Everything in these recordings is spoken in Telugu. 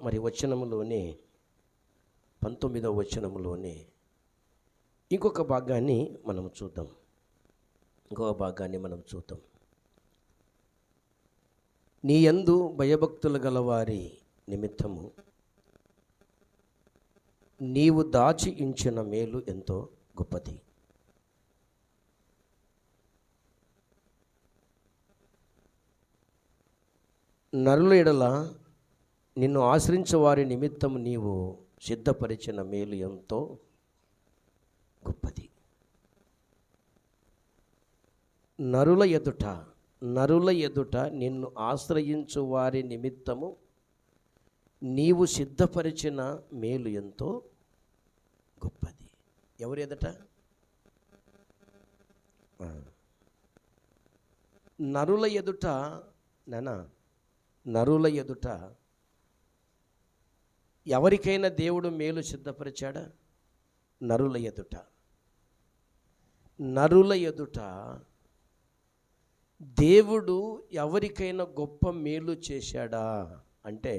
మరి వచనములోనే 19వ వచనములోనే ఇంకొక భాగాన్ని మనం చూద్దాం. నీ యందు భయభక్తులు గలవారి నిమిత్తము నీవు దాచి ఉంచిన మేలు ఎంతో గొప్పది. నరుల ఎడల నిన్ను ఆశ్రయించే వారి నిమిత్తము నీవు సిద్ధపరిచిన మేలు ఎంతో గొప్పది. నరుల ఎదుట నిన్ను ఆశ్రయించు వారి నిమిత్తము నీవు సిద్ధపరిచిన మేలు ఎంతో గొప్పది. ఎవరి ఎదుట? నరుల ఎదుట. నరుల ఎదుట ఎవరికైనా దేవుడు మేలు సిద్ధపరిచాడా? నరుల ఎదుట దేవుడు ఎవరికైనా గొప్ప మేలు చేశాడా అంటే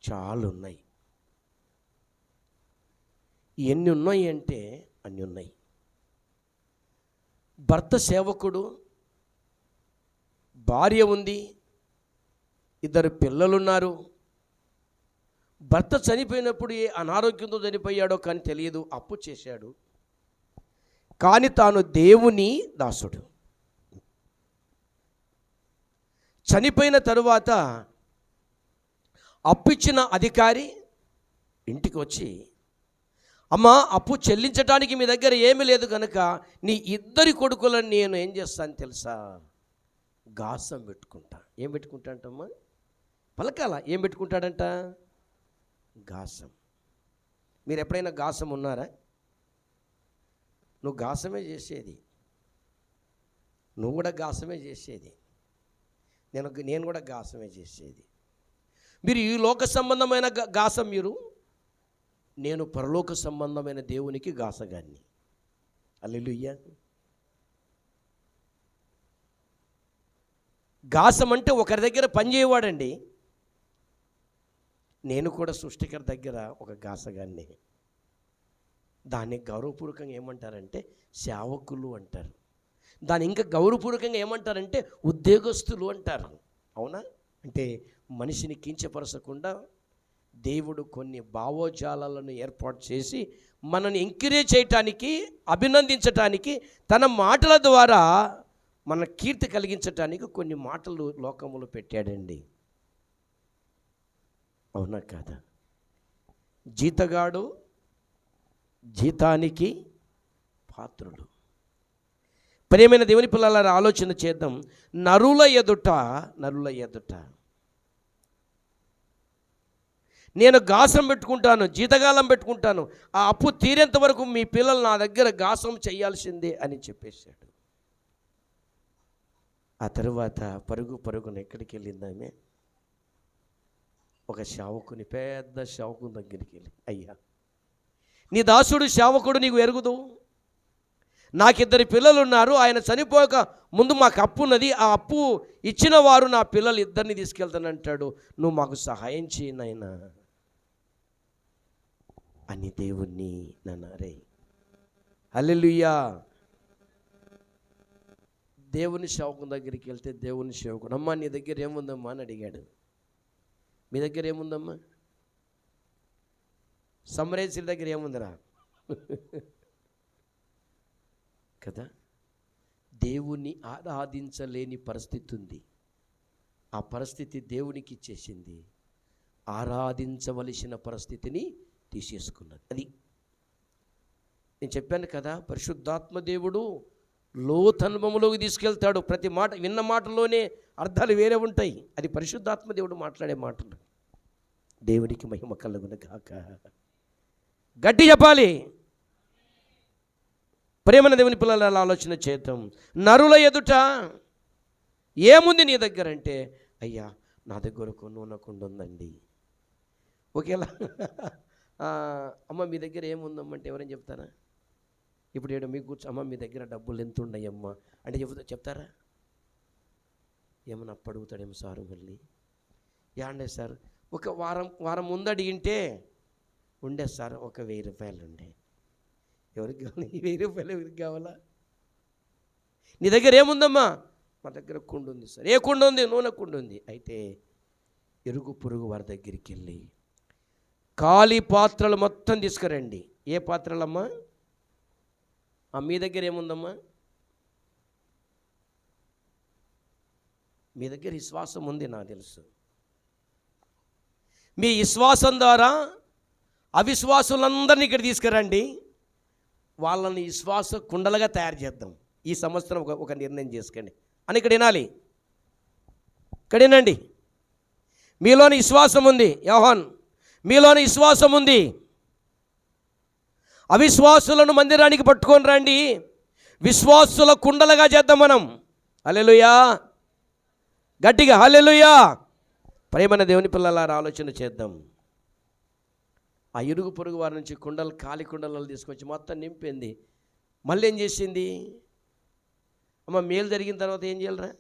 చాలా ఉన్నాయి. ఎన్ని ఉన్నాయి అంటే అన్ని ఉన్నాయి. భర్త సేవకుడు, భార్య ఉంది, 2 పిల్లలున్నారు. భర్త చనిపోయినప్పుడు ఏ అనారోగ్యంతో చనిపోయాడో కానీ తెలియదు, అప్పు చేశాడు. కానీ తాను దేవుని దాసుడు. చనిపోయిన తరువాత అప్పిచ్చిన అధికారి ఇంటికి వచ్చి, అమ్మా అప్పు చెల్లించడానికి మీ దగ్గర ఏమీ లేదు కనుక నీ 2 కొడుకులను నేను ఏం చేస్తాను తెలుసా? గాసం పెట్టుకుంటా. ఏం పెట్టుకుంటాంటమ్మా? పలకాల. ఏం పెట్టుకుంటాడంట? గాసం. మీరు ఎప్పుడైనా గాసం ఉన్నారా? నువ్వు గాసమే చేసేది, నువ్వు కూడా గాసమే చేసేది, నేను కూడా గాసమే చేసేది. మీరు ఈ లోక సంబంధమైన గాసం మీరు, నేను పరలోక సంబంధమైన దేవునికి గాసగాన్ని. హల్లెలూయా. గాసం అంటే ఒకరి దగ్గర పనిచేయవాడండి. నేను కూడా సృష్టికర దగ్గర ఒక గాసగాన్ని. దాన్ని గౌరవపూర్వకంగా ఏమంటారంటే సేవకులు అంటారు. దాన్ని ఇంకా గౌరవపూర్వకంగా ఏమంటారంటే ఉద్యోగస్తులు అంటారు. అవునా? అంటే మనిషిని కించపరచకుండా దేవుడు కొన్ని భావోజాలను ఏర్పాటు చేసి మనల్ని ఎంకరేజ్ చేయటానికి, అభినందించటానికి, తన మాటల ద్వారా మన కీర్తి కలిగించటానికి కొన్ని మాటలు లోకములో పెట్టాడండి. అవునా కాదా? జీతగాడు జీతానికి పాత్రుడు. ప్రియమైన దేవుని పిల్లలారా, ఆలోచన చేద్దాం. నరుల ఎదుట నేను గాసం పెట్టుకుంటాను, జీతగాలం పెట్టుకుంటాను, ఆ అప్పు తీరేంత వరకు మీ పిల్లలు నా దగ్గర గాసం చేయాల్సిందే అని చెప్పేశాడు. ఆ తరువాత పరుగున ఎక్కడికి వెళ్ళిందామే? ఒక సేవకుని, పెద్ద సేవకుని దగ్గరికి వెళ్ళి, అయ్యా నీ దాసుడు సేవకుడు నీకు ఎరుగుదు, నాకు 2 పిల్లలు ఉన్నారు, ఆయన చనిపోక ముందు మాకు అప్పు ఉన్నది, ఆ అప్పు ఇచ్చిన వారు నా పిల్లలు 2 తీసుకెళ్తానంటాడు, నువ్వు మాకు సహాయం చేయి నాయనా అని దేవుణ్ణి నన్నారే. హల్లెలూయా. దేవుని సేవకుని దగ్గరికి వెళ్తే దేవుని సేవకుడు, అమ్మా నీ దగ్గర ఏముందమ్మా అని అడిగాడు. మీ దగ్గర ఏముందమ్మా? సమరేశ్వరి దగ్గర ఏముందిరా కదా? దేవుణ్ణి ఆరాధించలేని పరిస్థితి ఉంది. ఆ పరిస్థితి దేవునికి ఇచ్చేసింది. ఆరాధించవలసిన పరిస్థితిని తీసేసుకున్నది. అది నేను చెప్పాను కదా, పరిశుద్ధాత్మ దేవుడు లోతనుభవంలోకి తీసుకెళ్తాడు. ప్రతి మాట, విన్న మాటలోనే అర్థాలు వేరే ఉంటాయి. అది పరిశుద్ధాత్మ దేవుడు మాట్లాడే మాటలు. దేవునికి మహిమ కలుగును గాక. గట్టి చెప్పాలి. ప్రేమన దేవుని పిల్లల ఆలోచన చేద్దాం. నరుల ఎదుట ఏముంది నీ దగ్గర అంటే, అయ్యా నా దగ్గర ఒక నూనె కుండ ఉందండి. ఒకేలా అమ్మ మీ దగ్గర ఏముందమ్మంటే ఎవరైనా చెప్తారా? ఇప్పుడు ఏడు మీకు కూర్చో, అమ్మ మీ దగ్గర డబ్బులు ఎంత ఉన్నాయమ్మా అంటే చెప్తారా? ఏమన్నా అప్పు అడుగుతాడేమో సారు. మళ్ళీ యాండే సార్ ఒక వారం ముందు అడిగింటే ఉండే సార్ ఒక 1000 రూపాయలు ఉండే. ఎవరికి కావాలి? 1000 రూపాయలు ఎవరికి కావాలా? నీ దగ్గర ఏముందమ్మా? మా దగ్గర కుండ ఉంది సార్. ఏ కుండ ఉంది? నూనె కుండ ఉంది. అయితే ఇరుగు పొరుగు వారి దగ్గరికి వెళ్ళి ఖాళీ పాత్రలు మొత్తం తీసుకురండి. ఏ పాత్రలమ్మా? మీ దగ్గర ఏముందమ్మా? మీ దగ్గర విశ్వాసం ఉంది, నాకు తెలుసు. మీ విశ్వాసం ద్వారా అవిశ్వాసులందరినీ ఇక్కడ తీసుకురండి, వాళ్ళని విశ్వాస కుండలుగా తయారు చేద్దాం. ఈ సంవత్సరం ఒక నిర్ణయం చేసుకోండి అని ఇక్కడ వినాలి. ఇక్కడ వినండి. మీలోని విశ్వాసం ఉంది యోహాన్, మీలోని విశ్వాసం ఉంది. అవిశ్వాసులను మందిరానికి పట్టుకొని రండి, విశ్వాసుల కుండలుగా చేద్దాం మనం. హల్లెలూయా, గట్టిగా హల్లెలూయా. ప్రేమైన దేవుని పిల్లలారా, ఆలోచన చేద్దాం. ఆ ఇరుగు పొరుగు వారి నుంచి కుండలు, ఖాళీ కుండలు తీసుకొచ్చి మొత్తం నింపింది. మళ్ళీ ఏం చేసింది? అమ్మ, మేలు జరిగిన తర్వాత ఏం చేయాలరా?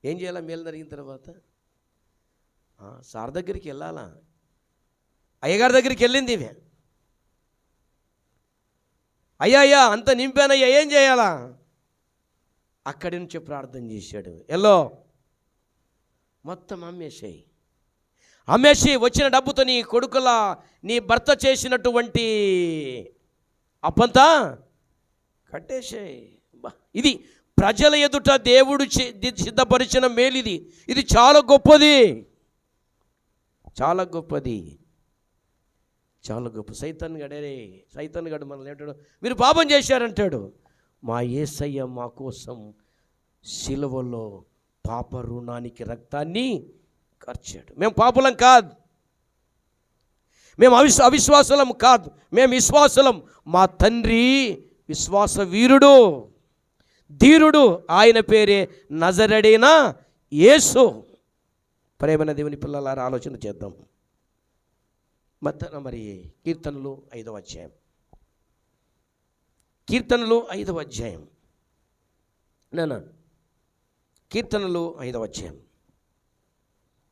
ఏం చేయాలా? మేలు జరిగిన తర్వాత సార్ దగ్గరికి వెళ్ళాలా? అయ్యగారి దగ్గరికి వెళ్ళింది ఇవే. అయ్యా అంత నింపానయ్యా, ఏం చేయాలా? అక్కడి నుంచి ప్రార్థన చేశాడు. ఎల్లో మొత్తం అమ్మేసి వచ్చిన డబ్బుతో నీ కొడుకుల, నీ భర్త చేసినటువంటి అప్పంతా కట్టేసాయి. ఇది ప్రజల ఎదుట దేవుడు సిద్ధపరిచిన మేలు. ఇది చాలా గొప్పది, చాలా గొప్పది, చాలా గొప్ప. సైతాన్ గడు మనల్ని ఏంటాడు? మీరు పాపం చేశారంటాడు. మా యేసయ్య మా కోసం సిలువలో పాప రుణానికి రక్తాన్ని కార్చాడు. మేము పాపులం కాదు, మేము అవిశ్వాసులం కాదు, మేము విశ్వాసులం. మా తండ్రి విశ్వాస వీరుడు, ధీరుడు, ఆయన పేరే నజరేయుడైన యేసు. ప్రేమైన దేవుని పిల్లలారా, ఆలోచన చేద్దాం. మరి కీర్తనలు 5వ అధ్యాయం, కీర్తనలు 5వ అధ్యాయం, కీర్తనలు 5వ అధ్యాయం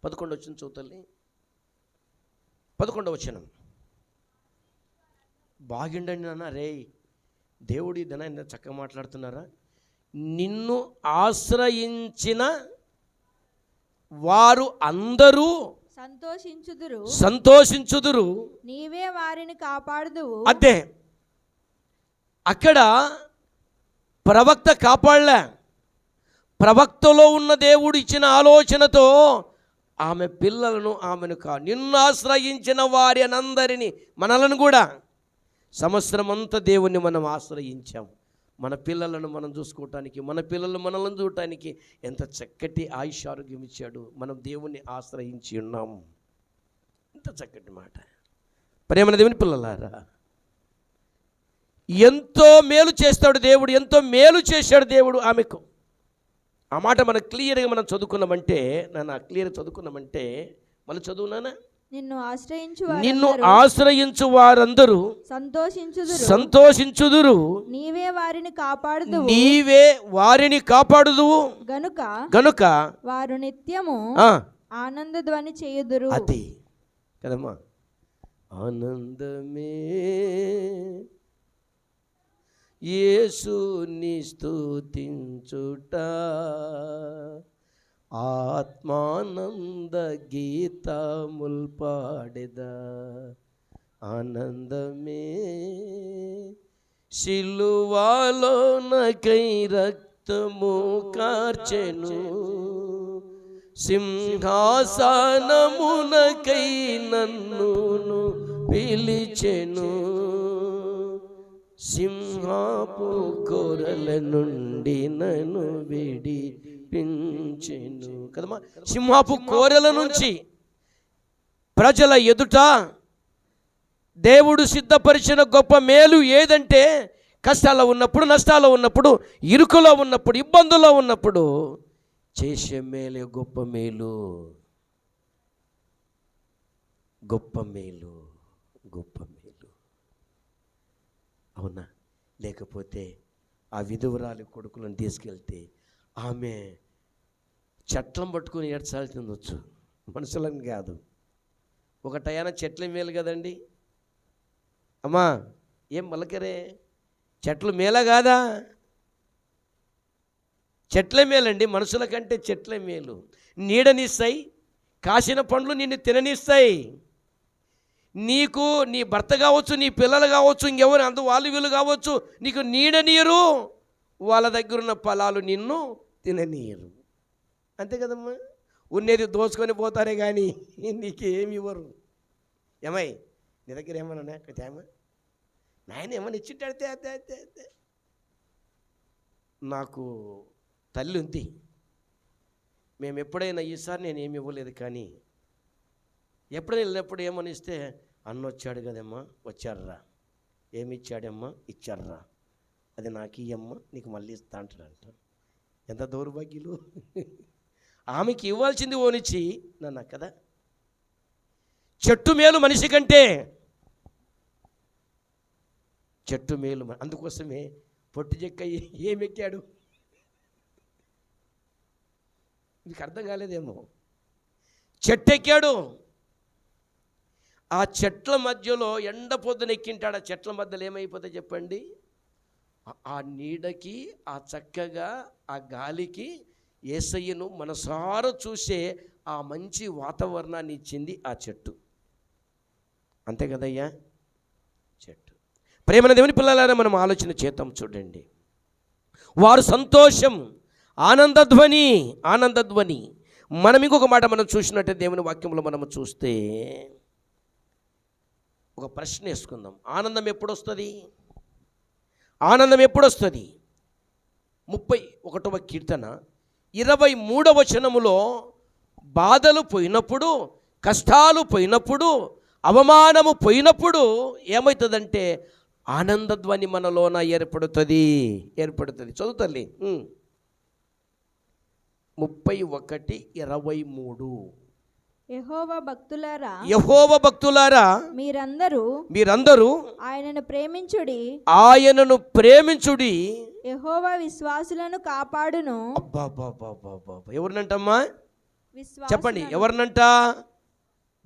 11వ వచనం చదువుతల్లి. 11వ వచనం. బాగుండండి నాన్న. రే దేవుడి ధనాన్ని చక్కగా మాట్లాడుతున్నారా? నిన్ను ఆశ్రయించిన వారు అందరూ సంతోషించుదురు, నీవే వారిని కాపాడుదువు. అదే అక్కడ ప్రవక్త కాపాడలే. ప్రవక్తలో ఉన్న దేవుడు ఇచ్చిన ఆలోచనతో ఆమె పిల్లలను, ఆమెను నిన్ను ఆశ్రయించిన వారి అందరినీ, మనలను కూడా సంవత్సరం అంతా దేవుణ్ణి మనం ఆశ్రయించాం. మన పిల్లలను మనం చూసుకోవటానికి, మన పిల్లలు మనల్ని చూడటానికి ఎంత చక్కటి ఆయుష్ ఆరోగ్యం ఇచ్చాడు. మనం దేవుణ్ణి ఆశ్రయించి ఉన్నాం. ఎంత చక్కటి మాట. ప్రేమైన దేవుని పిల్లలారా, ఎంతో మేలు చేస్తాడు దేవుడు, ఎంతో మేలు చేశాడు దేవుడు ఆమెకు. ఆ మాట మనకు క్లియర్గా మనం చదువుకున్నామంటే, క్లియర్గా చదువుకున్నామంటే, మళ్ళీ చదువునానా? నిన్ను ఆశ్రయించు వారందరూ సంతోషించుదురు, నీవే వారిని కాపాడుదువు గనుక వారు నిత్యము ఆనందధ్వని చేయుదురు. అది కదమ్మా, ఆనందమే యేసుని స్తుతించుట, ఆత్మానంద గీతముల్ పాడెదా. ఆనందమే సిలువలోనకై రక్తము కార్చెను, సింహాసనమునకై నన్ను పిలిచెను, సింహాపు కోరల నుండి నన్ను విడిపించెను. కదమ్మా, సింహాపు కోరల నుంచి ప్రజల ఎదుట దేవుడు సిద్ధపరిచిన గొప్ప మేలు ఏదంటే, కష్టాల్లో ఉన్నప్పుడు, నష్టాల్లో ఉన్నప్పుడు, ఇరుకులో ఉన్నప్పుడు, ఇబ్బందుల్లో ఉన్నప్పుడు చేసే మేలే గొప్ప మేలు. గొప్ప మేలు, గొప్ప మేలు. అవునా? లేకపోతే ఆ విధవరాలి కొడుకులను తీసుకెళ్తే ఆమె చట్టం పట్టుకుని ఏడ్చాల్సి ఉండొచ్చు. మనుషులని కాదు. ఒక టయాన చెట్ల మేలు కదండి. అమ్మా ఏం మలకరే, చెట్లు మేల కాదా? చెట్లే మేలండి, మనుషుల కంటే చెట్లే మేలు. నీడనిస్తాయి, కాసిన పండ్లు నిన్ను తిననిస్తాయి. నీకు నీ భర్త కావచ్చు, నీ పిల్లలు కావచ్చు, ఇంకెవరు అంత వాళ్ళు వీళ్ళు కావచ్చు, నీకు నీడనీయరు, వాళ్ళ దగ్గర ఉన్న ఫలాలు నిన్ను తిననీయరు. అంతే కదమ్మా. ఉన్నది దోచుకొని పోతారే కానీ నీకేమి ఇవ్వరు. ఏమై నీ దగ్గర ఏమన్నా తేమా, నాయన ఏమన్నా ఇచ్చింటాడితే అదే అదే అదే. నాకు తల్లి ఉంది, మేము ఎప్పుడైనా ఈసారి నేను ఏమి ఇవ్వలేదు, కానీ ఎప్పుడైనా వెళ్ళినప్పుడు ఏమని ఇస్తే, అన్న వచ్చాడు కదమ్మా, వచ్చారా, ఏమి ఇచ్చాడమ్మా, ఇచ్చారా, అది నాకు ఇయ్యమ్మా, నీకు మళ్ళీ ఇస్తా అంటాడంట. ఎంత దౌర్భాగ్యులు. ఆమెకి ఇవ్వాల్సింది ఓనిచ్చి నన్ను కదా. చెట్టు మేలు మనిషి కంటే, చెట్టు మేలు. అందుకోసమే పొట్టి చెక్క ఏమెక్కాడు, మీకు అర్థం కాలేదేమో. చెట్టు ఎక్కాడు, ఆ చెట్ల మధ్యలో ఎండ పొద్దున ఎక్కింటాడు. ఆ చెట్ల మధ్యలో ఏమైపోతాయి చెప్పండి, ఆ నీడకి, ఆ చక్కగా ఆ గాలికి యేసయ్యను మనసారా చూసే ఆ మంచి వాతావరణాన్ని ఇచ్చింది ఆ చెట్టు. అంతే కదయ్యా చెట్టు. ప్రేమన దేవుని పిల్లలారా, మనం ఆలోచన చేద్దాం. చూడండి, వారు సంతోషం, ఆనందధ్వని, ఆనందధ్వని. మనం ఇంకొక మాట మనం చూసినట్టే దేవుని వాక్యంలో మనము చూస్తే ఒక ప్రశ్న వేసుకుందాం. ఆనందం ఎప్పుడు వస్తుంది? ఆనందం ఎప్పుడు వస్తుంది? 31వ కీర్తన 23వ వచనములో, బాధలు పోయినప్పుడు, కష్టాలు పోయినప్పుడు, అవమానము పోయినప్పుడు ఏమవుతుందంటే ఆనందధ్వని మనలోన ఏర్పడుతుంది. చదువు తల్లి. 31:23. యెహోవా భక్తులారా, మీరందరూ ఆయనను ప్రేమించుడి. యెహోవా విశ్వాసులను కాపాడును. ఎవరినంటమ్మా చెప్పండి, ఎవరినంట?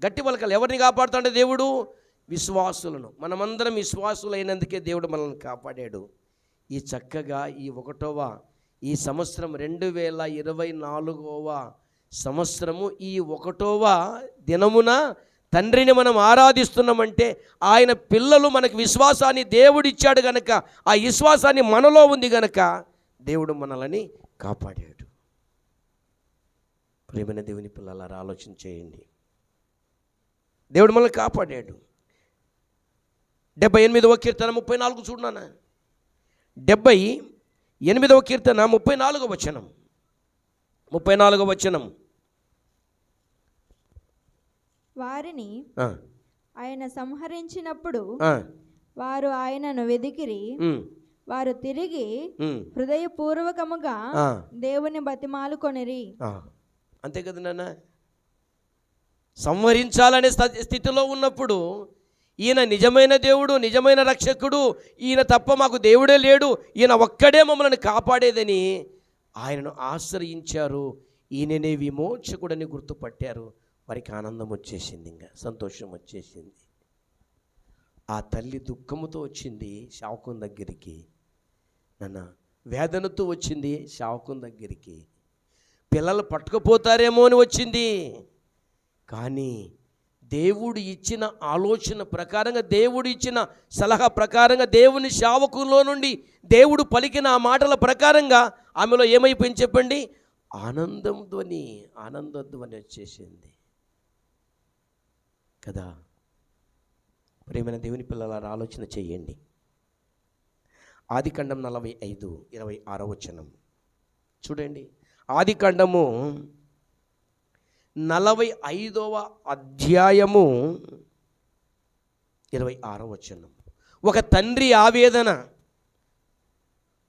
గట్టి పలకలు. ఎవరిని కాపాడుతాడు దేవుడు? విశ్వాసులను. మనమందరం విశ్వాసులైనందుకే దేవుడు మనల్ని కాపాడాడు. ఈ చక్కగా ఈ సంవత్సరం 2024వ సంవత్సరము ఈ 1వ దినమున తండ్రిని మనం ఆరాధిస్తున్నామంటే ఆయన పిల్లలు మనకు విశ్వాసాన్ని దేవుడిచ్చాడు గనక, ఆ విశ్వాసాన్ని మనలో ఉంది గనక దేవుడు మనల్ని కాపాడాడు. ప్రియమైన దేవుని పిల్లలారా, ఆలోచన చేయండి. దేవుడు మనల్ని కాపాడాడు. 78వ కీర్తన 34 చూడనా. 78వ కీర్తన 34వ వచనం. 34వ వచనం. వారిని ఆయన సంహరించినప్పుడు వారు ఆయనను వెదికిరి. వారు తిరిగి హృదయపూర్వకముగా దేవుని బతిమాలుకొనిరి. అంతే కదా నాన్న. సంహరించాలనే స్థితిలో ఉన్నప్పుడు ఈయన నిజమైన దేవుడు, నిజమైన రక్షకుడు, ఈయన తప్ప మాకు దేవుడే లేడు, ఈయన ఒక్కడే మమ్మల్ని కాపాడేదని ఆయనను ఆశ్రయించారు. ఈయననే విమోచకుడని గుర్తుపట్టారు. వారికి ఆనందం వచ్చేసింది, ఇంకా సంతోషం వచ్చేసింది. ఆ తల్లి దుఃఖముతో వచ్చింది శావకుని దగ్గరికి, నాన్న వేదనతో వచ్చింది శావకుని దగ్గరికి. పిల్లలు పట్టుకుపోతారేమో అని వచ్చింది. కానీ దేవుడు ఇచ్చిన ఆలోచన ప్రకారంగా, దేవుడు ఇచ్చిన సలహా ప్రకారంగా, దేవుని శావకులో నుండి దేవుడు పలికిన ఆ మాటల ప్రకారంగా ఆమెలో ఏమైపోయింది చెప్పండి? ఆనందధ్వని వచ్చేసింది కదా. ప్రేమైన దేవుని పిల్లలారా, ఆలోచన చేయండి. ఆదికాండం 45:26 వచనం చూడండి. ఆదికాండము 45వ అధ్యాయము 26వ వచనం. ఒక తండ్రి ఆవేదన.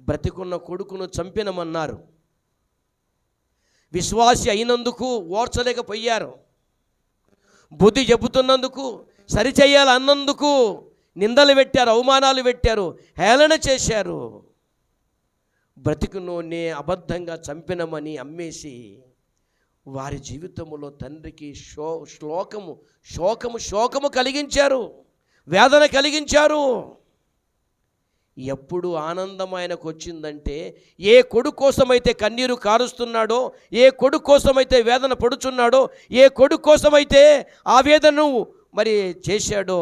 బ్రతికున్న కొడుకును చంపినమన్నారు. విశ్వాసి అయినందుకు ఓర్చలేకపోయారు. బుద్ధి చెబుతున్నందుకు, సరిచేయాలన్నందుకు నిందలు పెట్టారు, అవమానాలు పెట్టారు, హేళన చేశారు. బ్రతికునోనే అబద్ధంగా చంపినమని అమ్మేసి వారి జీవితంలో తండ్రికి శోకము కలిగించారు, వేదన కలిగించారు. ఎప్పుడు ఆనందం ఆయనకు వచ్చిందంటే, ఏ కొడుకు కోసమైతే కన్నీరు కారుస్తున్నాడో, ఏ కొడుకు కోసమైతే వేదన పడుచున్నాడో, ఏ కొడుకు కోసమైతే ఆ వేదనను మరి చేశాడో,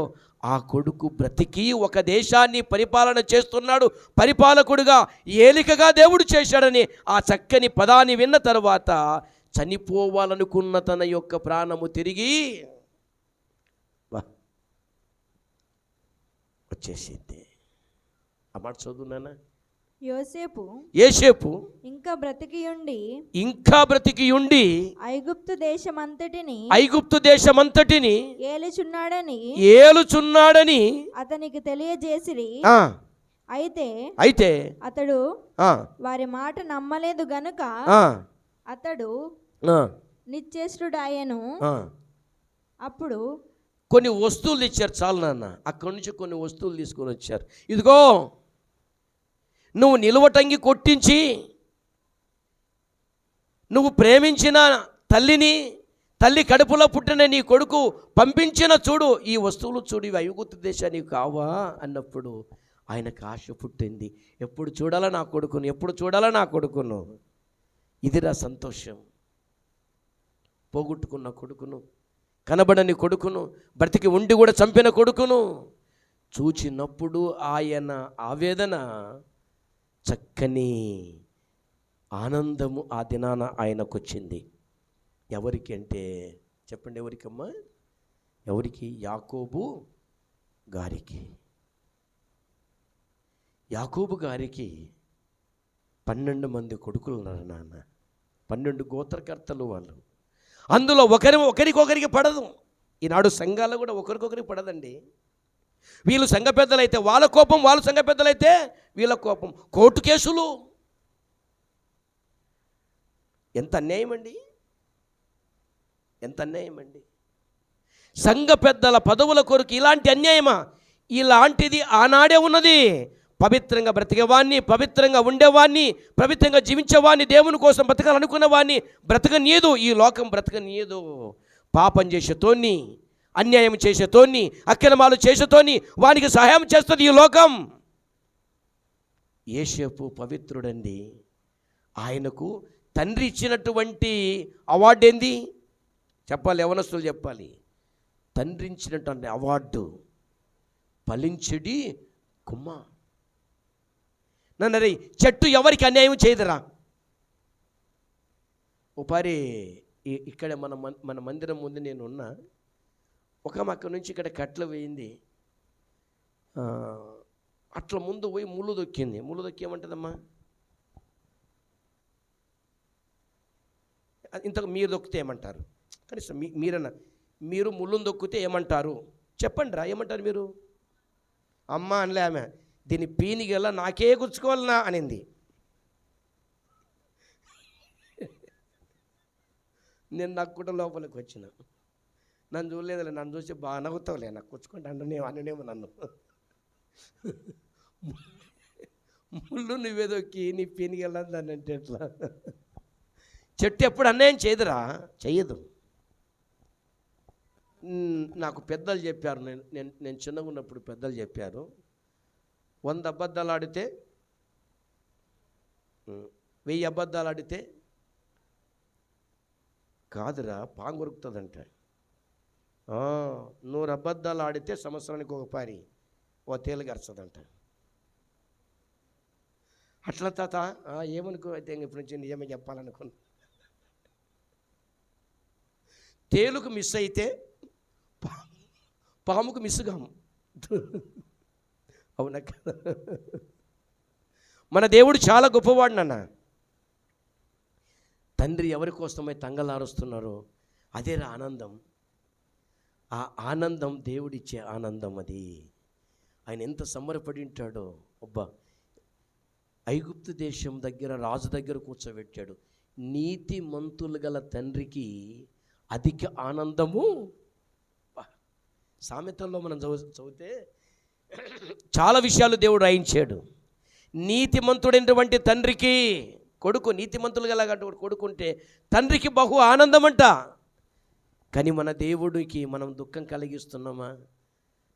ఆ కొడుకు బ్రతికి ఒక దేశాన్ని పరిపాలన చేస్తున్నాడు, పరిపాలకుడిగా ఏలికగా దేవుడు చేశాడని ఆ చక్కని పదాన్ని విన్న తర్వాత చనిపోవాలనుకున్న తన యొక్క ప్రాణము తిరిగి వచ్చేసింది. ఆ మాట చదువునానా. యోసేపు ఇంకా బ్రతికి ఉండి ఐగుప్తు దేశమంతటిని ఏలుచున్నాడని అతనికి తెలియజేసిరి. అయితే అతడు వారి మాట నమ్మలేదు గనుక అతడు నిశ్చేష్టుడాయెను. అప్పుడు కొన్ని వస్తువులు ఇచ్చారు, చాలు నాన్న. అక్కడి నుంచి కొన్ని వస్తువులు తీసుకొని వచ్చారు. ఇదిగో, నువ్వు నిలువటంగి కొట్టించి నువ్వు ప్రేమించిన తల్లి కడుపులో పుట్టిన నీ కొడుకు పంపించిన చూడు, ఈ వస్తువులు చూడు, ఇవి ఐగుప్తు దేశానికి కావా అన్నప్పుడు ఆయనకు ఆశ పుట్టింది. ఎప్పుడు చూడాలా నా కొడుకును. ఇదిరా సంతోషం. పోగొట్టుకున్న కొడుకును, కనబడని కొడుకును, బ్రతికి ఉండి కూడా చంపిన కొడుకును చూచినప్పుడు ఆయన ఆవేదన, చక్కని ఆనందము ఆ దినాన ఆయనకొచ్చింది. ఎవరికి అంటే చెప్పండి, ఎవరికమ్మా? ఎవరికి? యాకోబు గారికి. యాకోబు గారికి 12 మంది కొడుకులు ఉన్నారు నాన్న. 12 గోత్రకర్తలు వాళ్ళు. అందులో ఒకరికొకరికి పడదు. ఈనాడు సంఘాలు కూడా ఒకరికొకరికి పడదండి. వీళ్ళు సంఘ పెద్దలైతే వాళ్ళ కోపం, వాళ్ళు సంఘ పెద్దలైతే వీళ్ళ కోపం. కోర్టు కేసులు. ఎంత అన్యాయం అండి. సంఘ పెద్దల పదవుల కొరకు ఇలాంటి అన్యాయమా? ఇలాంటిది ఆనాడే ఉన్నది. పవిత్రంగా బ్రతికేవాడిని, పవిత్రంగా ఉండేవాడిని, పవిత్రంగా జీవించేవాడిని, దేవుని కోసం బ్రతకాలనుకున్న వాడిని బ్రతకనీయదు, ఈ లోకం బ్రతకనీయదు. పాపం చేసేతోని, అన్యాయం చేసేతోని, అక్రమాలు చేసేతోని వానికి సహాయం చేస్తుంది ఈ లోకం. యోసేపు పవిత్రుడండి. ఆయనకు తండ్రి ఇచ్చినటువంటి అవార్డు ఏంది చెప్పాలి, యవనస్తులు చెప్పాలి. తండ్రి ఇచ్చినటువంటి అవార్డు ఫలించడి కుమ్మ. నన్నరే చెట్టు ఎవరికి అన్యాయం చేయదురా. ఉపారి ఇక్కడ మన మందిరం ముందు నేను ఉన్నా. ఒక అక్కడి నుంచి ఇక్కడ కట్లు వేయింది, అట్లా ముందు పోయి ముళ్ళు దొక్కింది. ముళ్ళు దొక్కి ఏమంటుందమ్మా? ఇంతకు మీరు దొక్కితే ఏమంటారు? కనీసం మీరు ముళ్ళును దొక్కితే ఏమంటారు చెప్పండి రా. ఏమంటారు మీరు? అమ్మ అనలే ఆమె, దీని పీనిగల్లా నాకే గుచ్చుకోవాలనా అనింది. నేను నాకు కూడా లోపలికి వచ్చిన, నన్ను చూడలేదులే, నన్ను చూసి బాగా నవ్వుతావులే, నాకు కూర్చుకుంటా అననేమో నన్ను. ముళ్ళు నువ్వేదొక్కి నీ పీనిగల్లా దాన్ని అంటే ఎట్లా? చెట్టు ఎప్పుడు అన్యాయం చేయదురా, చెయ్యదు. నాకు పెద్దలు చెప్పారు, నేను చిన్నగా ఉన్నప్పుడు పెద్దలు చెప్పారు, 100 అబద్ధాలు ఆడితే 1000 అబద్ధాలు ఆడితే కాదురా పాంగురుకుతుందంట. 100 అబద్ధాలు ఆడితే సంవత్సరానికి ఒక పారి ఓ తేలు గరుస్తుందంట. అట్లా తాత ఏమనుకో అయితే ఇప్పుడు నుంచి నిజమే చెప్పాలనుకున్నా. తేలుకు మిస్ అయితే పాముకు మిస్ కాము. అవునా కదా? మన దేవుడు చాలా గొప్పవాడు నాన్న. తండ్రి ఎవరి కోసమై తంగలారుస్తున్నారో అదేరా ఆనందం. ఆ ఆనందం దేవుడిచ్చే ఆనందం. అది ఆయన ఎంత సంబరపడి ఉంటాడో. అబ్బా, ఐగుప్తు దేశం దగ్గర రాజు దగ్గర కూర్చోబెట్టాడు. నీతి మంతులు గల తండ్రికి అధిక ఆనందము. సామెతల్లో మనం చదివితే చాలా విషయాలు దేవుడు రాయించాడు. నీతిమంతుడైనటువంటి తండ్రికి కొడుకు నీతిమంతులుగా అలాగంటే కొడుకుంటే తండ్రికి బహు ఆనందమంట. కానీ మన దేవుడికి మనం దుఃఖం కలిగిస్తున్నామా?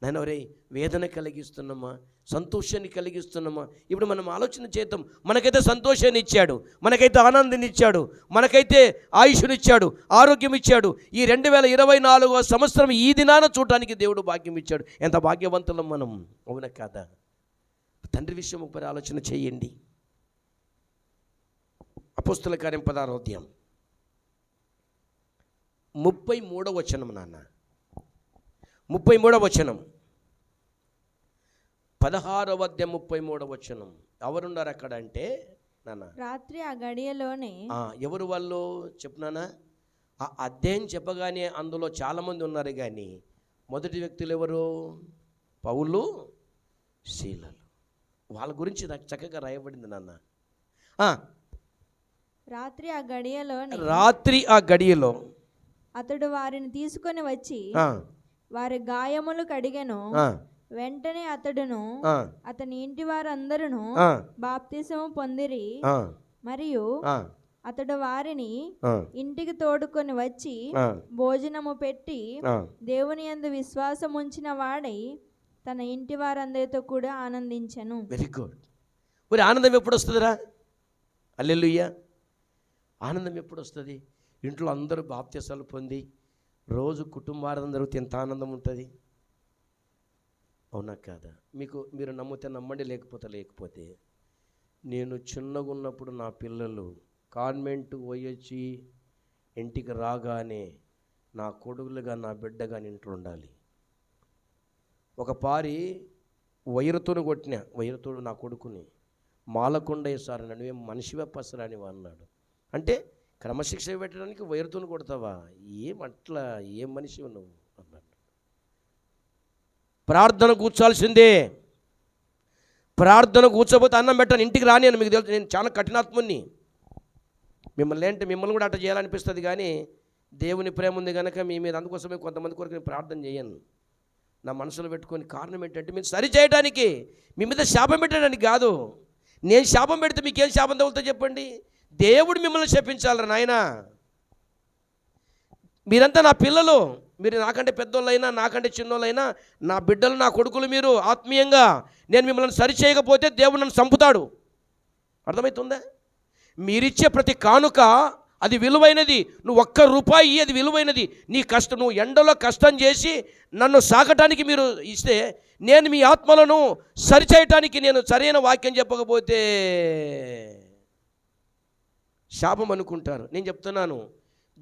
నేను రే వేదన కలిగిస్తున్నామా? సంతోషాన్ని కలిగిస్తున్నామా? ఇప్పుడు మనం ఆలోచన చేద్దాం. మనకైతే సంతోషాన్ని ఇచ్చాడు, మనకైతే ఆనందాన్ని ఇచ్చాడు, మనకైతే ఆయుష్నిచ్చాడు, ఆరోగ్యం ఇచ్చాడు. ఈ 2024వ సంవత్సరం ఈ దినాన చూడటానికి దేవుడు భాగ్యం ఇచ్చాడు. ఎంత భాగ్యవంతులం మనం, అవునా కాదా? తండ్రి విషయం ఒకసారి ఆలోచన చేయండి. అపోస్తల కార్యం 16వ అధ్యాయం 33వ వచనం నాన్న, 33వ వచనం, 16వ అధ్యాయం 33వ వచనం. ఎవరున్నారు అక్కడ అంటే నాన్న? రాత్రి ఆ గడియలోనే. ఎవరు వాళ్ళు చెప్పునానా? ఆ అధ్యాయం చెప్పగానే అందులో చాలామంది ఉన్నారు, కానీ మొదటి వ్యక్తులు ఎవరు? పౌలు, శీలలు. వాళ్ళ గురించి నాకు చక్కగా రాయబడింది నాన్న. రాత్రి ఆ గడియలో అతడు వారిని తీసుకొని వచ్చి వారి గాయములు కడిగెను. వెంటనే అతడును అతని ఇంటి వారందరూ బాప్తిసము పొందిరి. మరియు అతడు వారిని ఇంటికి తోడుకొని వచ్చి భోజనము పెట్టి దేవుని యందు విశ్వాసం ఉంచిన వాడై తన ఇంటి వారందరితో కూడా ఆనందించెను. Very good. మరి ఆనందం ఎప్పుడు వస్తుందిరా? హల్లెలూయా. ఆనందం ఎప్పుడు వస్తుంది? ఇంట్లో అందరూ బాప్తిసాలు పొంది రోజు కుటుంబాలందరూ ఎంత ఆనందం ఉంటుంది, అవునా కాదా? మీరు నమ్మితే నమ్మండి, లేకపోతే నేను చిన్నగా ఉన్నప్పుడు నా పిల్లలు కాన్వెంట్ పోయొచ్చి ఇంటికి రాగానే నా కొడుకులుగా నా బిడ్డగా ఇంట్లో ఉండాలి. ఒక పారి వైరతోడు నా కొడుకుని మాలకొండ వేసారు. నువ్వేం మనిషివే పసరాని అన్నాడు. అంటే క్రమశిక్షణ పెట్టడానికి వైరతోని కొడతావా? ఏమట్లా, ఏం మనిషివి నువ్వు అన్నాడు. ప్రార్థన కూర్చోాల్సిందే. ప్రార్థన కూర్చోపోతే అన్నం పెట్టాను, ఇంటికి రాని అని మీకు తెలుసు. నేను చాలా కఠినాత్ముని. మిమ్మల్ని కూడా అట్లా చేయాలనిపిస్తుంది, కానీ దేవుని ప్రేమ ఉంది కనుక మీ మీద. అందుకోసమే కొంతమంది కొరకు నేను ప్రార్థన చేయను. నా మనసులో పెట్టుకొని కారణం ఏంటంటే మీరు సరి చేయడానికి, మీ మీద శాపం పెట్టడానికి కాదు. నేను శాపం పెడితే మీకేం శాపం తగులుతో చెప్పండి? దేవుడు మిమ్మల్ని శపించాలరా నాయన. మీరంతా నా పిల్లలు. మీరు నాకంటే పెద్దోళ్ళైనా నాకంటే చిన్నోళ్ళైనా నా బిడ్డలు, నా కొడుకులు. మీరు ఆత్మీయంగా నేను మిమ్మల్ని సరి చేయకపోతే దేవుడు నన్ను చంపుతాడు. అర్థమవుతుందా? మీరిచ్చే ప్రతి కానుక అది విలువైనది. నువ్వు ₹1 అది విలువైనది. నీ కష్టం, నువ్వు ఎండలో కష్టం చేసి నన్ను సాకటానికి మీరు ఇస్తే, నేను మీ ఆత్మలను సరిచేయటానికి నేను సరైన వాక్యం చెప్పకపోతే శాపం అనుకుంటారు. నేను చెప్తున్నాను,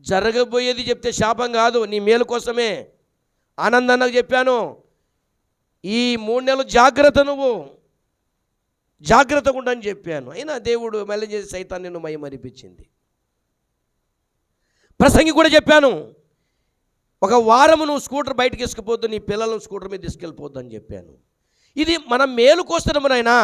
జరగబోయేది చెప్తే శాపం కాదు, నీ మేలు కోసమే. ఆనందానికి చెప్పాను, ఈ 3 నెలలు జాగ్రత్త, నువ్వు జాగ్రత్తగా ఉండని చెప్పాను. అయినా దేవుడు మళ్ళీ చేసి సైతాన్ని నిన్ను మయమరిపించింది. ప్రసంగి కూడా చెప్పాను, ఒక వారము నువ్వు స్కూటర్ బయటకు తీసుకుపోద్దు, నీ పిల్లలను స్కూటర్ మీద తీసుకెళ్ళిపోద్దు అని చెప్పాను. ఇది మనం మేలు కోసము నాయనా.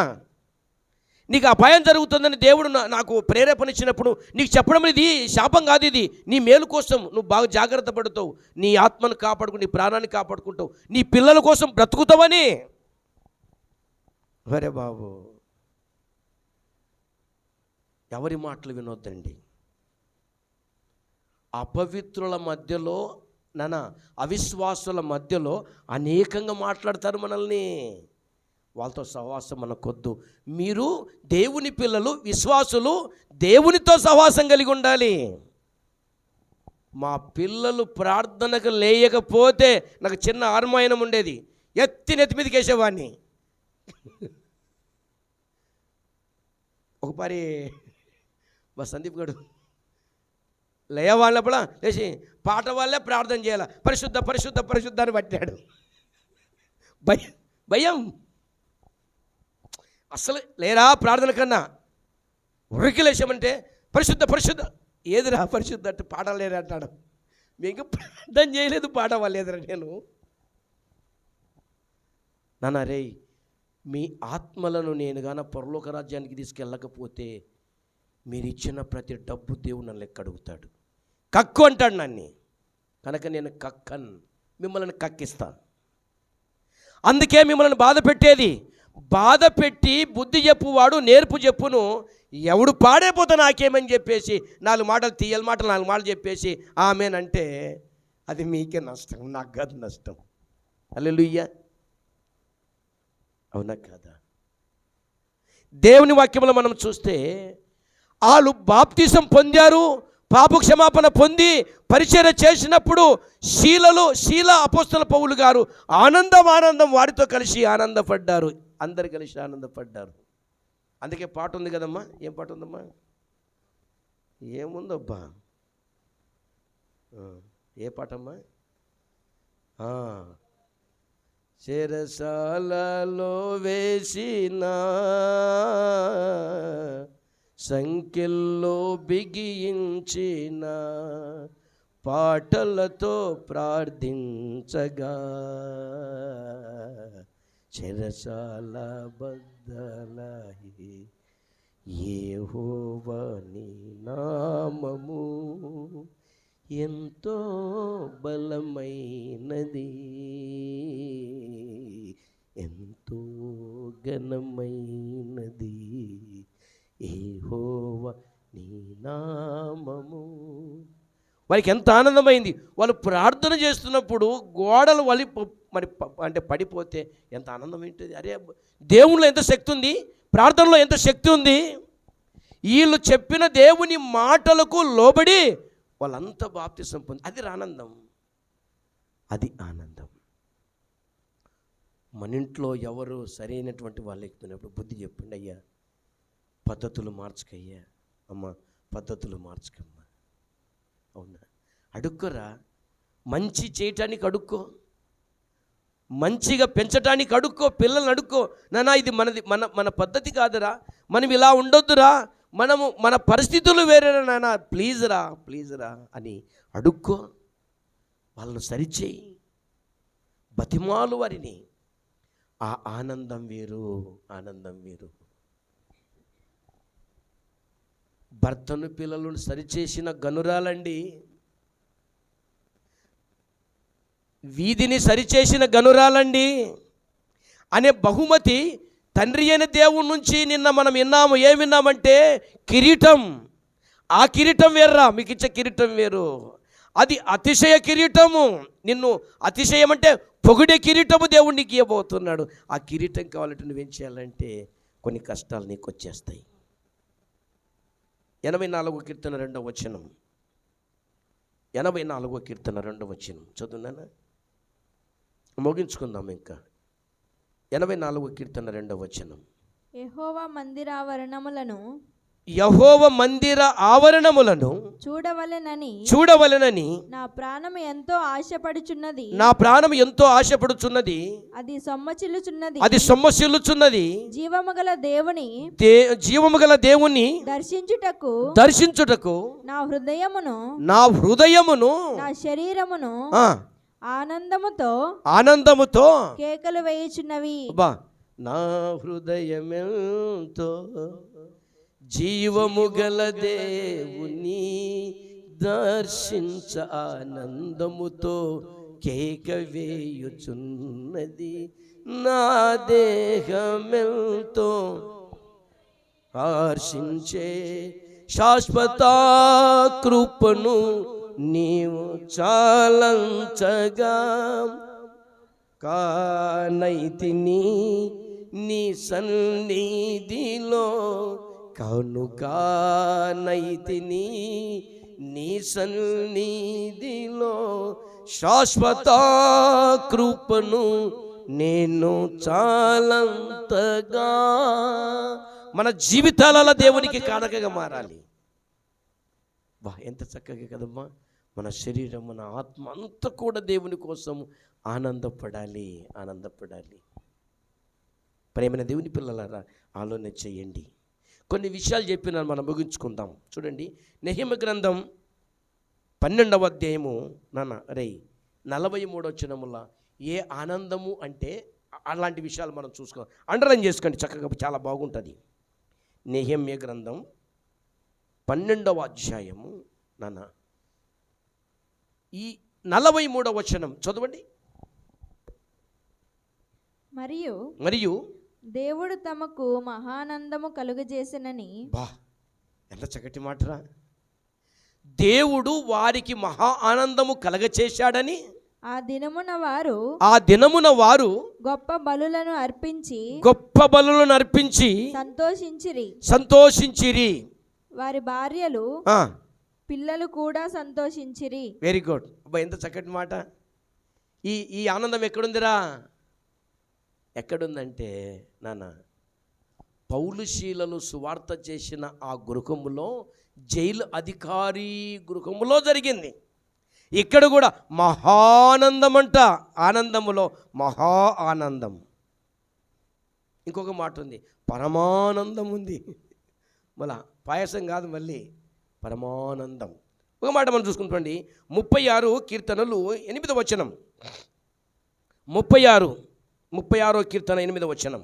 నీకు అపాయం జరుగుతుందని దేవుడు నాకు ప్రేరేపణ ఇచ్చినప్పుడు నీకు చెప్పడం, ఇది శాపం కాదు, ఇది నీ మేలు కోసం. నువ్వు బాగా జాగ్రత్త పడుతావు, నీ ఆత్మను కాపాడుకుంటూ, నీ ప్రాణాన్ని కాపాడుకుంటావు, నీ పిల్లల కోసం బ్రతుకుతావని. వరే బాబు, ఎవరి మాటలు వినొద్దండి. అపవిత్రుల మధ్యలో అవిశ్వాసుల మధ్యలో అనేకంగా మాట్లాడతారు మనల్ని. వాళ్ళతో సహవాసం మనకొద్దు. మీరు దేవుని పిల్లలు, విశ్వాసులు, దేవునితో సహవాసం కలిగి ఉండాలి. మా పిల్లలు ప్రార్థనకు లేయకపోతే నాకు చిన్న ఆర్మాయనం ఉండేది, నెత్తి మీదకి వేసేవాడిని. ఒకసారి మా సందీప్ గడు లేవాళ్ళప్పుడు లేచి పాట వాళ్ళే ప్రార్థన చేయాలి, పరిశుద్ధ పరిశుద్ధ పరిశుద్ధ అని పట్టాడు. భయం అసలు లేరా ప్రార్థన కన్నా. ఉరికిలేసామంటే పరిశుద్ధ పరిశుద్ధ, ఏదిరా పరిశుద్ధ అంటే పాడలేరా అంటాడు. మీకు ప్రార్థన చేయలేదు, పాట వాళ్ళేదురా. నేను నాన్న రే, మీ ఆత్మలను నేను గాన పరలోక రాజ్యానికి తీసుకెళ్ళకపోతే మీరు ఇచ్చిన ప్రతి డబ్బు దేవుడు నన్ను లెక్క అడుగుతాడు. కక్కు అంటాడు నన్ను, కనుక నేను కక్కను, మిమ్మల్ని కక్కిస్తాను. అందుకే మిమ్మల్ని బాధ పెట్టేది. బాధ పెట్టి బుద్ధి చెప్పువాడు నేర్పు చెప్పును, ఎవడు పాడైపోతా నాకేమని చెప్పేసి 4 మాటలు తీయల మాటలు 4 మాటలు చెప్పేసి ఆమెనంటే అది మీకే నష్టం, నాకు కాదు నష్టం. హల్లెలూయా. అవునా కాదా? దేవుని వాక్యంలో మనం చూస్తే వాళ్ళు బాప్తిసం పొందారు, పాప క్షమాపణ పొంది పరిచర్య చేసినప్పుడు శీల అపోస్తల పౌలు గారు ఆనందం వారితో కలిసి ఆనందపడ్డారు, అందరు కలిసి ఆనందపడ్డారు. అందుకే పాట ఉంది కదమ్మా. ఏం పాట ఉందమ్మా? ఏముందబ్బా? ఏ పాటమ్మా? చెరసాలలో వేసిన సంఖ్యల్లో బిగించిన పాటలతో ప్రార్థించగా చెరసాల బద్దలాయి యెహోవా నీ నామము ఎంతో బలమైనది, ఎంతో ఘనమైనది, యెహోవా నీ నామము. వారికి ఎంత ఆనందమైంది. వాళ్ళు ప్రార్థన చేస్తున్నప్పుడు గోడలు అంటే పడిపోతే ఎంత ఆనందం ఏంటిది. అరే, దేవునిలో ఎంత శక్తి ఉంది, ప్రార్థనలో ఎంత శక్తి ఉంది. వీళ్ళు చెప్పిన దేవుని మాటలకు లోబడి వాళ్ళంతా బాప్తిసం పొంది, అది ఆనందం, అది ఆనందం. మన ఇంట్లో ఎవరు సరైనటువంటి వాళ్ళు ఎక్కుతున్నప్పుడు బుద్ధి చెప్పండి, అయ్యా పద్ధతులు మార్చుకయ్యా, అమ్మ పద్ధతులు మార్చుకమ్మా. అవునా? అడుక్కోరా, మంచి చేయటానికి అడుక్కో, మంచిగా పెంచడానికి అడుక్కో, పిల్లల్ని అడుక్కో. నానా ఇది మనది, మన పద్ధతి కాదురా, మనం ఇలా ఉండొద్దురా, మన పరిస్థితులు వేరేరా నాన్న, ప్లీజరా అని అడుక్కో. వాళ్ళను సరిచేయి, బతిమాలు వారిని. ఆ ఆనందం వేరు, ఆనందం వేరు. భర్తను పిల్లలను సరిచేసిన గనురాలండి, వీధిని సరిచేసిన గనురాలండి అనే బహుమతి తండ్రి అయిన దేవుడి నుంచి నిన్న మనం విన్నాము. ఏం విన్నామంటే కిరీటం. ఆ కిరీటం వేర్రా, మీకు ఇచ్చే కిరీటం వేరు, అది అతిశయ కిరీటము. నిన్ను అతిశయం అంటే పొగిడే కిరీటము దేవుడు నీకు ఇవ్వబోతున్నాడు. ఆ కిరీటం కావాలంటే నువ్వేం చేయాలంటే కొన్ని కష్టాలు నీకు వచ్చేస్తాయి. 84వ కీర్తన 2వ వచనం, 84వ కీర్తన 2వ వచనం చదువున్నానా? ముగించుకుందాం ఇంకా. 84వ కీర్తన 2వ వచనం. యెహోవా మందిర ఆవరణములను చూడవలెనని నా ప్రాణము ఎంతో ఆశపడుచున్నది, అది సొమ్మసిల్లుచున్నది. జీవము గల దేవుని దర్శించుటకు నా హృదయమును నా శరీరమును ఆనందముతో కేకలు వేయుచున్నవి. నా హృదయమెంతో జీవము గల దేవుని దర్శించ ఆనందముతో కేక వేయుచున్నది. నా దేహమెంతో హర్షించే శాశ్వత కృపను నీవు చాలంచగా కానైతిని నీ సన్నిధిలో, కనుకానైతిని నీ సన్నిధిలో, శాశ్వత కృపను నేను చాలంతగా. మన జీవితాలలో దేవునికి కానుకగా మారాలి. వా, ఎంత చక్కగా కదమ్మా. మన శరీరం, మన ఆత్మ అంతా కూడా దేవుని కోసం ఆనందపడాలి. ప్రేమైన దేవుని పిల్లలారా, ఆలోచన చేయండి. కొన్ని విషయాలు చెప్పినాను, మనం ముగించుకుందాం. చూడండి, నెహెమ్యా గ్రంథం 12వ అధ్యాయము 43వ వచనముల ఏ ఆనందము అంటే అలాంటి విషయాలు మనం చూసుకోవాలి. అండర్లైన్ చేసుకోండి చక్కగా, చాలా బాగుంటుంది. నెహెమ్యా గ్రంథం 12వ అధ్యాయము ఈ 43వ వచనం చదవండి. మరియు దేవుడు తమకు మహానందము కలుగజేసినని. బా, ఎంత చక్కటి మాటరా. దేవుడు వారికి మహా ఆనందము కలగచేశాడని, ఆ దినమున వారు గొప్ప బలులను అర్పించి సంతోషించిరి. వారి భార్యలు పిల్లలు కూడా సంతోషించిరి. Very good. అబ్బా, ఎంత చక్కటి మాట. ఈ ఆనందం ఎక్కడుందిరా? ఎక్కడుందంటే నాన్న, పౌలుశీలలు సువార్త చేసిన ఆ గృహములో, జైలు అధికారి గృహములో జరిగింది. ఇక్కడ కూడా మహానందం అంట. ఆనందములో మహా ఆనందం. ఇంకొక మాట ఉంది, పరమానందం ఉంది. మళ్ళా పాయసం కాదు, మళ్ళీ పరమానందం. ఒక మాట మనం చూసుకుంటండి. 36 కీర్తనలు 8వ వచనం. 36 కీర్తన 8వ వచనం.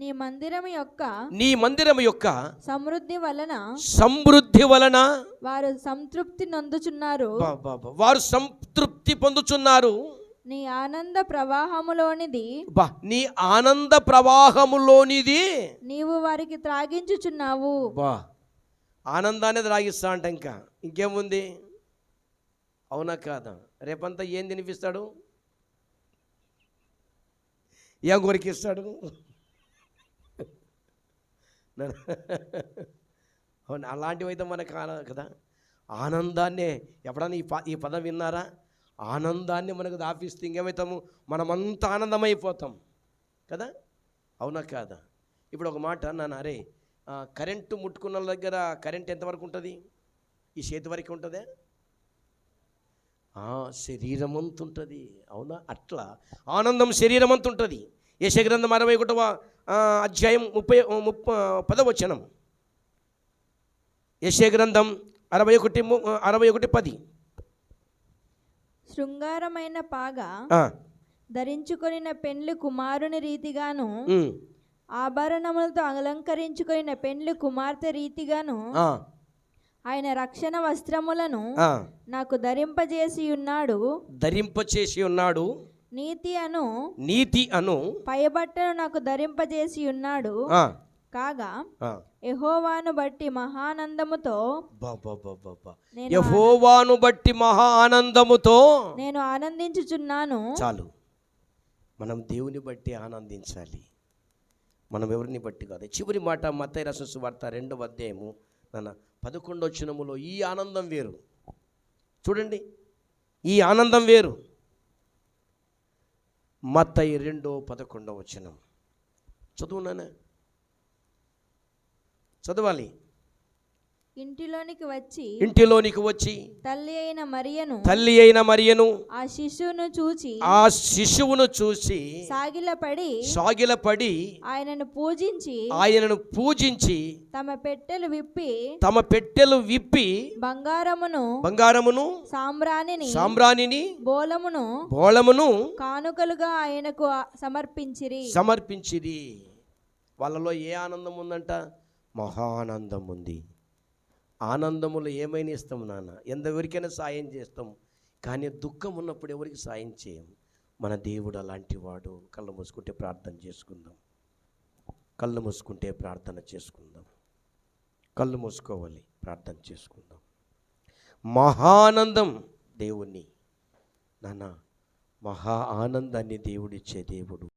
నీ మందిరము యొక్క సమృద్ధి వలన వారు సంతృప్తి నొందుచున్నారు. వారు సంతృప్తి పొందుచున్నారు. నీ ఆనంద ప్రవాహములోనిది నీవు వారికి త్రాగించుచున్నావు. ఆనందాన్ని త్రాగిస్తా అంట. ఇంకేముంది? అవునా కాదా? రేపంతా ఏం తినిపిస్తాడు? ఏం కొరికిస్తాడు? అవును, అలాంటివైతే మనకు కదా. ఆనందాన్నే ఎప్పుడన్నా ఈ పదం విన్నారా? ఆనందాన్ని మనకు దాపిస్తే ఇంకేమవుతాము? మనమంతా ఆనందమైపోతాం కదా. అవునా కాదా? ఇప్పుడు ఒక మాట నాన్న, అరే కరెంటు ముట్టుకున్న దగ్గర కరెంట్ ఎంతవరకు ఉంటుంది? ఈ చేతి వరకు ఉంటుందే? శరీరం అంత ఉంటుంది. అవునా? అట్లా ఆనందం శరీరం అంత ఉంటుంది. యెషయా గ్రంథం 61వ అధ్యాయం 10వ వచనం. యెషయా గ్రంథం 61:10. శృంగారమైన పాగా ధరించుకొనిన పెండ్లి కుమారుని రీతిగాను, ఆభరణములతో అలంకరించుకొనిన పెండ్లి కుమార్తె రీతిగాను ఆయన రక్షణ వస్త్రములను నాకు ధరింపజేసి ఉన్నాడు. నీతి అను పైబట్టను నాకు ధరింపజేసి ఉన్నాడు. కాగా యెహోవాను బట్టి మహా ఆనందముతో నేను ఆనందించుచున్నాను. చాలు, మనం దేవుని బట్టి ఆనందించాలి, మనం ఎవరిని బట్టి కాదు. చివరి మాట మత్తయి రాసిన సువార్త 2వ అధ్యాయము 11వ వచనములో ఈ ఆనందం వేరు. చూడండి, ఈ ఆనందం వేరు. మత్తయి 2:11 వచనం చదువునానే, చదవాలి. ఇంటిలోనికి వచ్చి తల్లి అయిన మరియను ఆ శిశువును చూచి సాగిలపడి ఆయనను పూజించి తమ పెట్టెలు విప్పి బంగారమును సాంబ్రాణిని బోళమును కానుకలుగా ఆయనకు సమర్పించిరి. వాళ్ళలో ఏ ఆనందం ఉందంట? మహానందం ఉంది. ఆనందములో ఏమైనా ఇస్తాం నాన్న, ఎంతవరకైనా సాయం చేస్తాం, కానీ దుఃఖం ఉన్నప్పుడు ఎవరికి సాయం చేయం. మన దేవుడు అలాంటి వాడు. కళ్ళు మూసుకుంటే ప్రార్థన చేసుకుందాం. కళ్ళు మూసుకోవాలి, ప్రార్థన చేసుకుందాం. మహానందం దేవుణ్ణి నాన్న, మహా ఆనందాన్ని దేవుడిచ్చే దేవుడు.